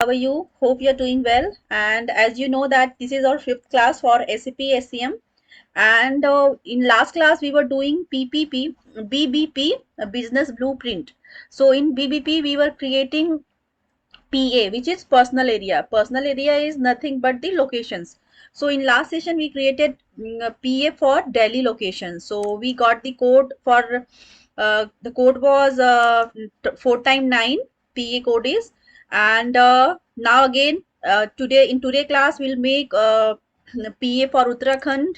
How are you? Hope you're doing well. And as you know that this is our fifth class for SAP HCM. And in last class we were doing BBP, a business blueprint. So in BBP we were creating PA, which is personal area. Personal area is nothing but the locations. So in last session we created a PA for Delhi location. So we got the code for the code was 4 times 9 PA code is, and now again today in today class we'll make PA for Uttarakhand,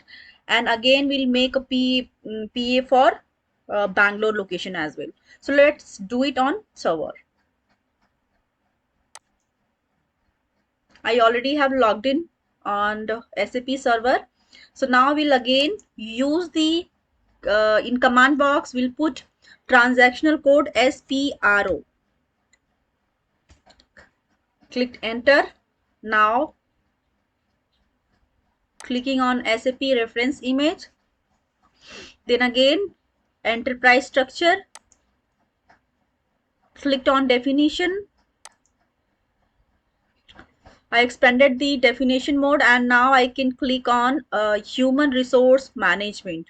and again we'll make a PA for Bangalore location as well. So let's do it on server. I already have logged in on the SAP server. So now we'll again use the in command box we'll put transactional code SPRO. Click enter. Now clicking on SAP reference image. Then again enterprise structure. Clicked on definition. I expanded the definition mode and now I can click on human resource management.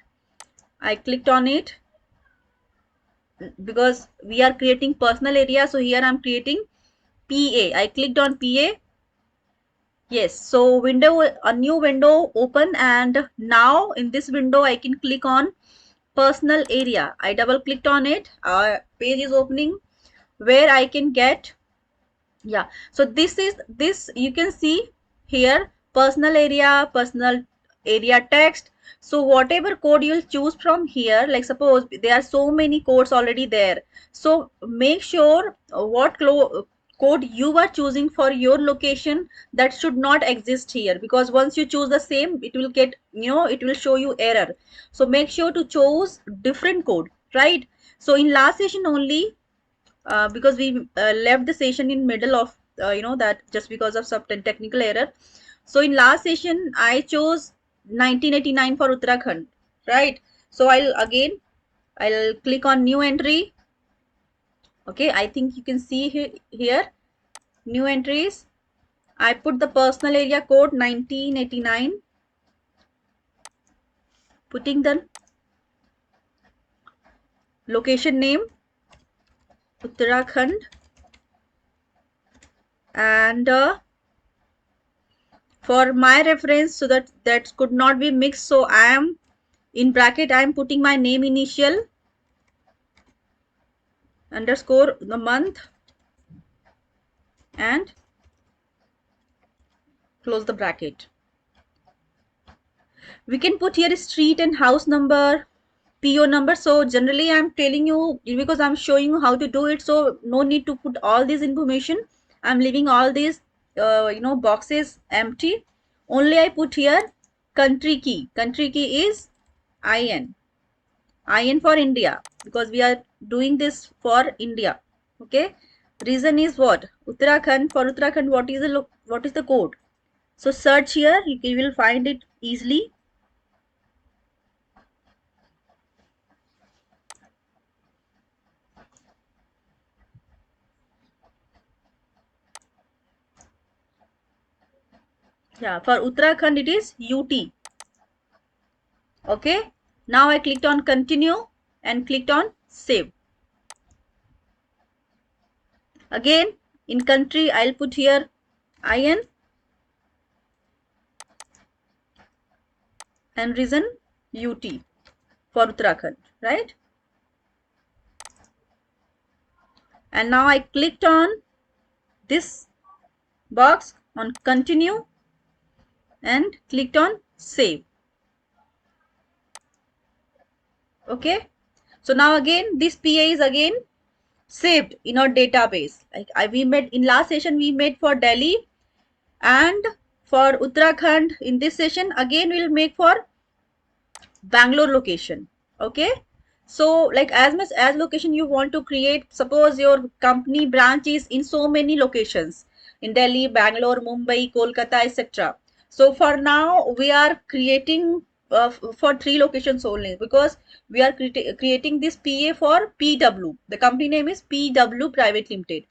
I clicked on it because we are creating personal area. So here I'm creating PA. I clicked on PA. Yes, so a new window open, and now in this window I can click on personal area. I double clicked on it. Page is opening where I can get, yeah. So this you can see here personal area text. So whatever code you'll choose from here, like suppose there are so many codes already there, so make sure what code you are choosing for your location, that should not exist here, because once you choose the same it will get, it will show you error. So make sure to choose different code, right? So in last session only, because we left the session in middle of that just because of some technical error. So in last session I chose 1989 for Uttarakhand, right? So I'll click on new entry. Okay, I think you can see here new entries. I put the personal area code 1989, putting the location name Uttarakhand, and for my reference, so that could not be mixed, so I am in bracket, I am putting my name initial underscore the month and close the bracket. We can put here street and house number, PO number. So generally I'm telling you because I'm showing you how to do it, so no need to put all this information. I'm leaving all these boxes empty. Only I put here country key. Country key is IN for India, because we are doing this for India. Okay, reason is what? Uttarakhand. For Uttarakhand, what is the code? So search here, you will find it easily. Yeah, for Uttarakhand it is UT. Okay, now I clicked on continue and clicked on save. Again in country I'll put here IN and reason UT for Uttarakhand, right? And now I clicked on this box on continue and clicked on save. Okay, so now again this PA is again saved in our database. Like we made in last session, we made for Delhi, and for Uttarakhand in this session again we'll make for Bangalore location. Okay, so like as much as location you want to create, suppose your company branch is in so many locations in Delhi, Bangalore, Mumbai, Kolkata, etc. So for now we are creating for 3 locations only, because we are creating this PA for PW. The company name is PW Private Limited.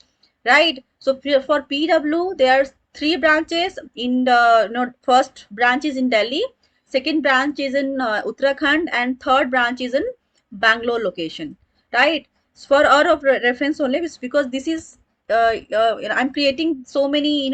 right? So for PW, there are 3 branches in the, first branch is in Delhi, second branch is in Uttarakhand, and third branch is in Bangalore location, right? So for our of reference only, it's because this is I'm creating so many,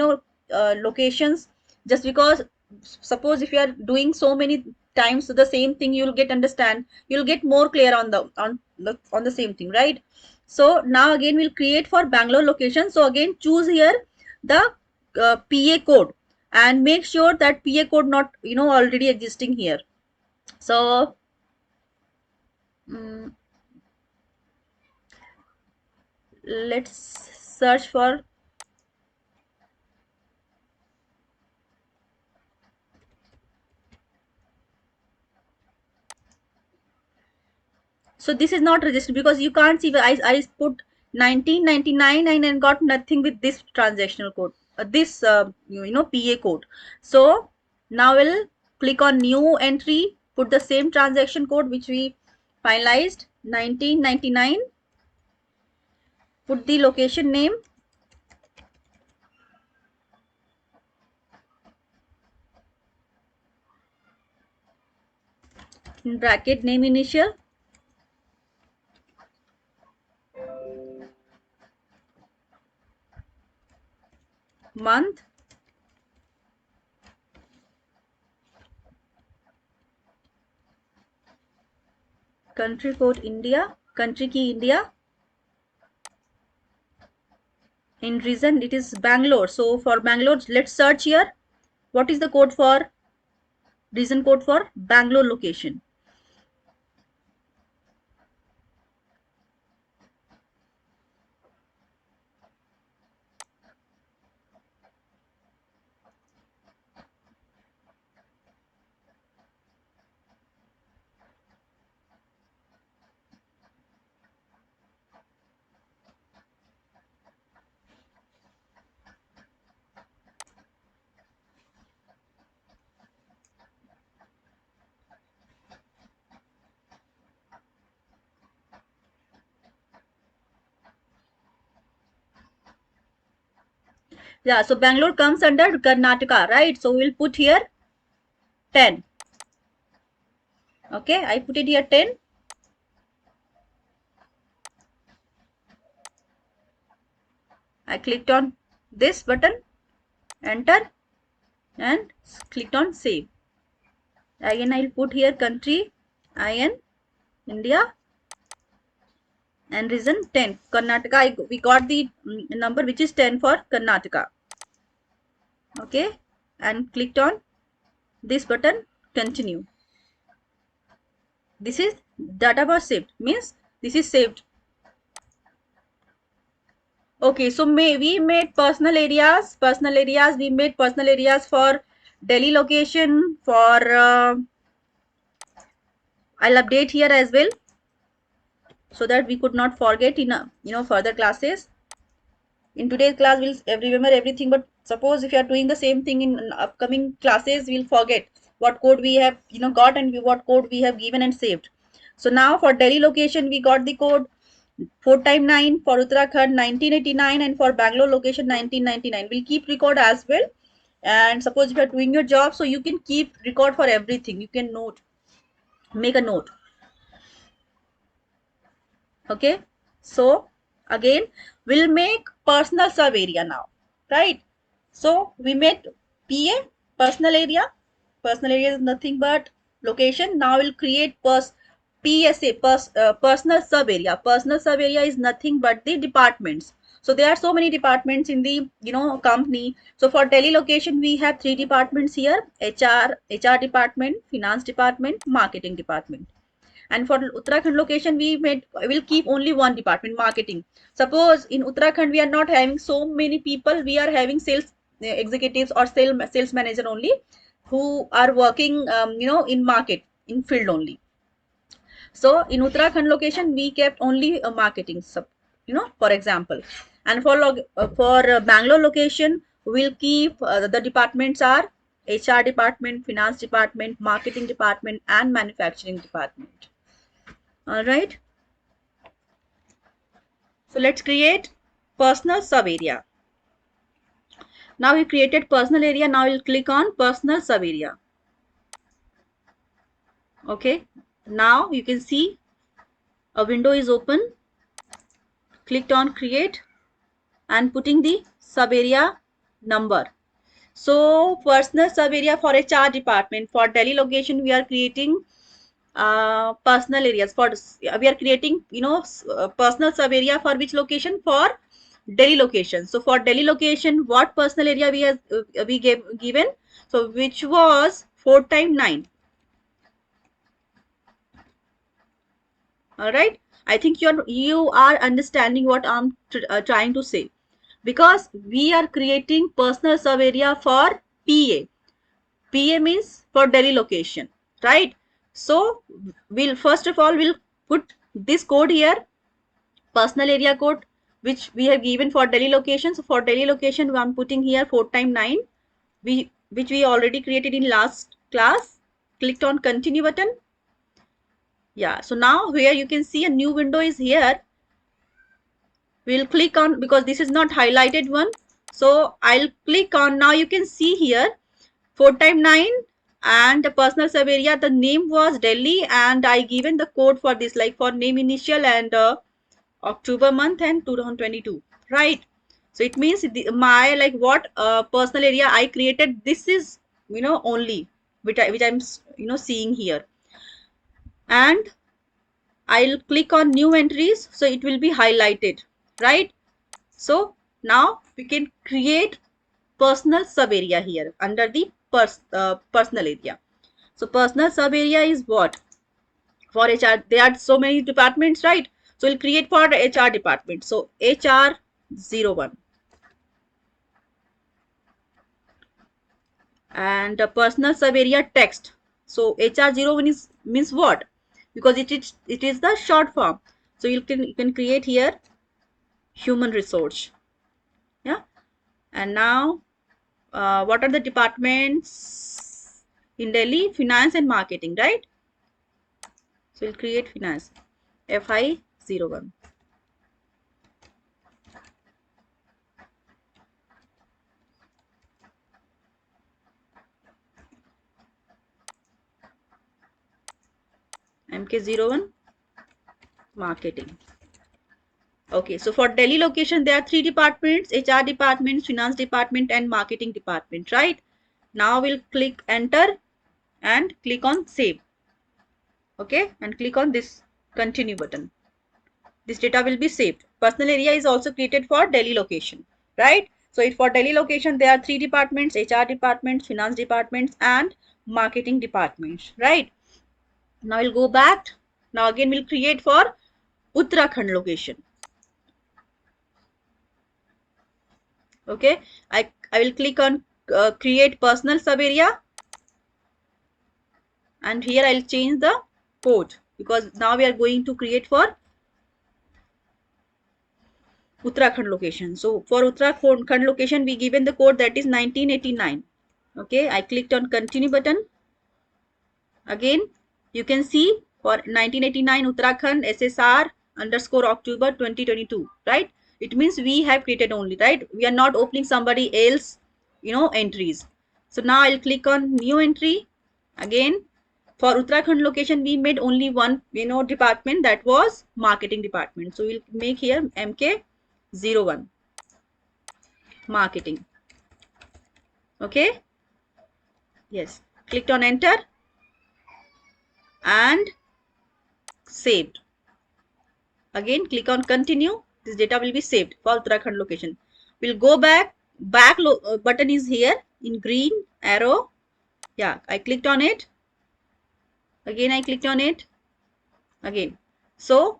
locations, just because suppose if you are doing so many times the same thing, you'll get understand, you'll get more clear on the same thing, right? So now again we'll create for Bangalore location. So again choose here the PA code, and make sure that PA code not, already existing here. So mm, let's search for, so this is not registered because you can't see, I put 1999 and then got nothing with this transactional code, this PA code. So now we'll click on new entry, put the same transaction code which we finalized, 1999, put the location name, in bracket name initial, month, country code India, country key India, in region it is Bangalore. So for Bangalore, let's search here what is the code for, region code for Bangalore location. Yeah, so Bangalore comes under Karnataka, right? So we'll put here 10. Okay, I put it here 10. I clicked on this button, enter, and clicked on save. Again, I'll put here country, IN, India, and region 10. Karnataka, we got the number which is 10 for Karnataka. Okay, and clicked on this button, continue. This is data was saved, means this is saved. Okay, so we made personal areas, we made personal areas for Delhi location, for I'll update here as well, so that we could not forget in further classes. In today's class we'll remember everything, but suppose if you are doing the same thing in upcoming classes, we'll forget what code we have got, and what code we have given and saved. So now for Delhi location we got the code 4 times 9, for Uttarakhand 1989, and for Bangalore location 1999. We'll keep record as well. And suppose if you're doing your job, so you can keep record for everything. You can make a note. Okay. So again, we'll make personal sub area now, right? So we made PA, personal area. Personal area is nothing but location. Now we'll create PSA, personal sub area. Personal sub area is nothing but the departments. So there are so many departments in the company. So for Delhi location, we have 3 departments here: HR department, finance department, marketing department. And for Uttarakhand location, will keep only one department, marketing. Suppose in Uttarakhand we are not having so many people, we are having sales executives or sales manager only, who are working in market, in field only. So in Uttarakhand location, we kept only a marketing sub, for example. And for Bangalore location, we'll keep the departments are HR department, finance department, marketing department, and manufacturing department. All right. So let's create personal sub area. Now we created personal area. Now we'll click on personal sub area. Okay. Now you can see a window is open. Clicked on create and putting the sub area number. So personal sub area for HR department. For Delhi location, we are creating personal areas. For we are creating, personal sub area for which location? For Delhi location. So for Delhi location, what personal area we gave given? So which was 4 times 9. All right. I think you are understanding what I'm trying to say, because we are creating personal sub area for PA. PA means for Delhi location, right? So we'll first of all we'll put this code here, personal area code, which we have given for Delhi location. So for Delhi location, I'm putting here 4 times 9, which we already created in last class. Clicked on continue button. Yeah. So now here you can see a new window is here. We'll click on, because this is not highlighted one. So I'll click on, now you can see here 4 times 9 and the personal sub area, the name was Delhi, and I given the code for this, like for name initial and October month and 2022, right? So it means my like what personal area I created, this is only which I'm seeing here. And I'll click on new entries, so it will be highlighted, right? So now we can create personal sub area here under the personal area. So personal sub area is what? For HR, there are so many departments, right? So we'll create for the HR department. So HR 01 and the personal sub area text. So HR 01 is means what? Because it is the short form. So you can create here human resource. Yeah. And now what are the departments in Delhi? Finance and marketing, right? So we'll create finance FI 01. MK01 marketing. Okay, so for Delhi location, there are 3 departments: HR department, finance department, and marketing department, right? Now we'll click enter and click on save. Okay, and click on this continue button. This data will be saved. Personal area is also created for Delhi location, right? So if for Delhi location, there are 3 departments: HR departments, finance departments, and marketing departments, right? Now we'll go back. Now again we'll create for Uttarakhand location. Okay, I will click on create personal sub area, and here I'll change the code, because now we are going to create for Uttarakhand location. So for Uttarakhand location, we given the code that is 1989. Okay, I clicked on continue button. Again, you can see for 1989 Uttarakhand SSR underscore October 2022, right? It means we have created only, right? We are not opening somebody else, entries. So now I'll click on new entry. Again, for Uttarakhand location, we made only one, department, that was marketing department. So we'll make here MK01 marketing. Okay. Yes. Clicked on enter and saved. Again, click on continue. This data will be saved for Uttarakhand location. We'll go back. Button is here in green arrow. Yeah, I clicked on it. Again, I clicked on it. Again. So,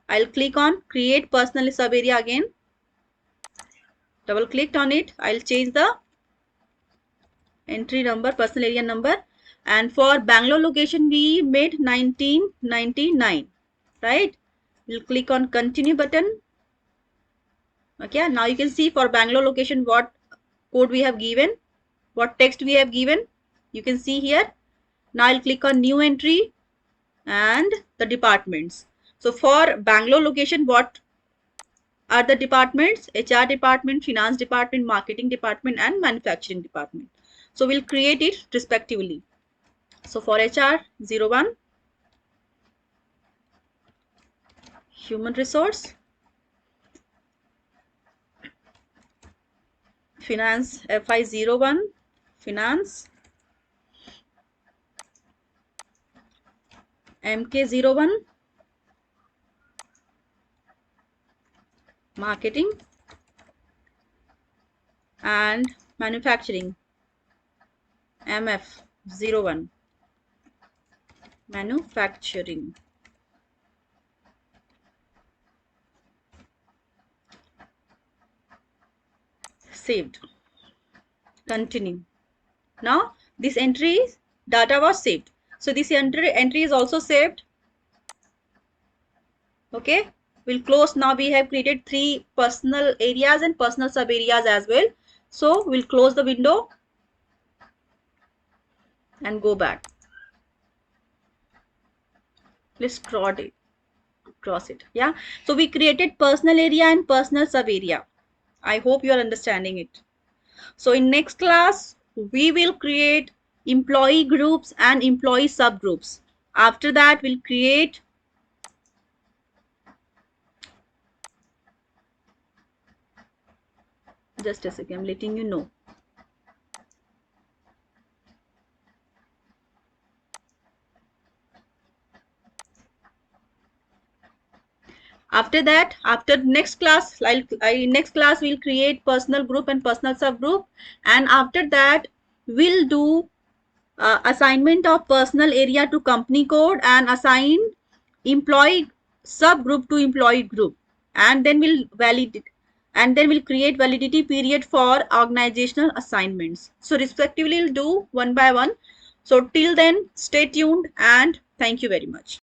I'll click on create personal sub area again. Double clicked on it. I'll change the entry number, personal area number. And for Bangalore location, we made 1999. Right? We'll click on continue button. Okay, now you can see for Bangalore location what code we have given, what text we have given. You can see here. Now I'll click on new entry and the departments. So for Bangalore location, what are the departments: HR department, finance department, marketing department, and manufacturing department. So we'll create it respectively. So for HR, 01, human resource, finance, FI01, finance, MK01, marketing, and manufacturing, MF01, manufacturing. Saved. Continue. Now this entry data was saved. So this entry is also saved. Okay, we'll close. Now we have created 3 personal areas and personal sub areas as well. So we'll close the window and go back. Let's cross it. Yeah, so we created personal area and personal sub area. I hope you are understanding it. So in next class we will create employee groups and employee subgroups. After that we'll create, just a second, I'm letting you know. After that, after next class, next class we'll create personal group and personal subgroup, and after that we'll do assignment of personal area to company code and assign employee subgroup to employee group, and then we'll validate, and then we'll create validity period for organizational assignments. So respectively we'll do one by one. So till then, stay tuned and thank you very much.